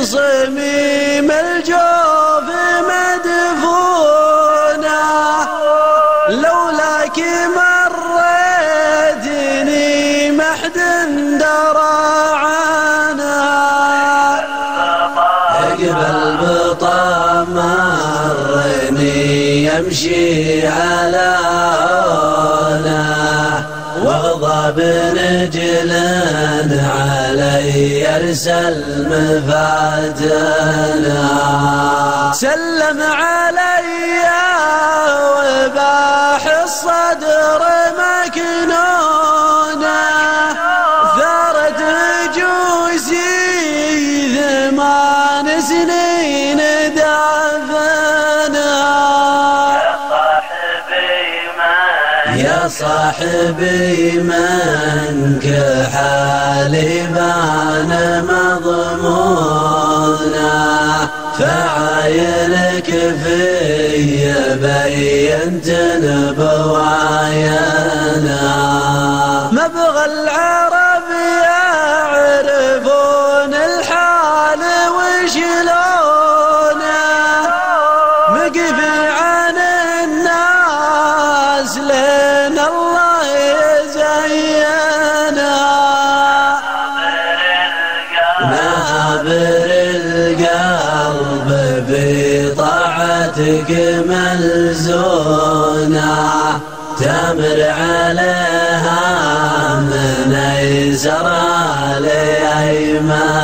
صميم الجوف مدفونة، لولاك مريتني ما حد درى عنها. اقبل بطا مرني يمشي على عونه، واغضب رجلا علي يرسل مفاتنا. سلم علي وباح الصدر مكنونه، ثارت جوزي 8 سنين دافنا. يا صاحبي من كحالي بان مضمونه، فعاينك في بينت نبوايانا. مبغى العرب يعرفون الحال وشلونه، مقفي عن الناس لين الله يزينا. نابر القلب بطاعتك ملزونة، تمر عليها من ايسر لايمانه.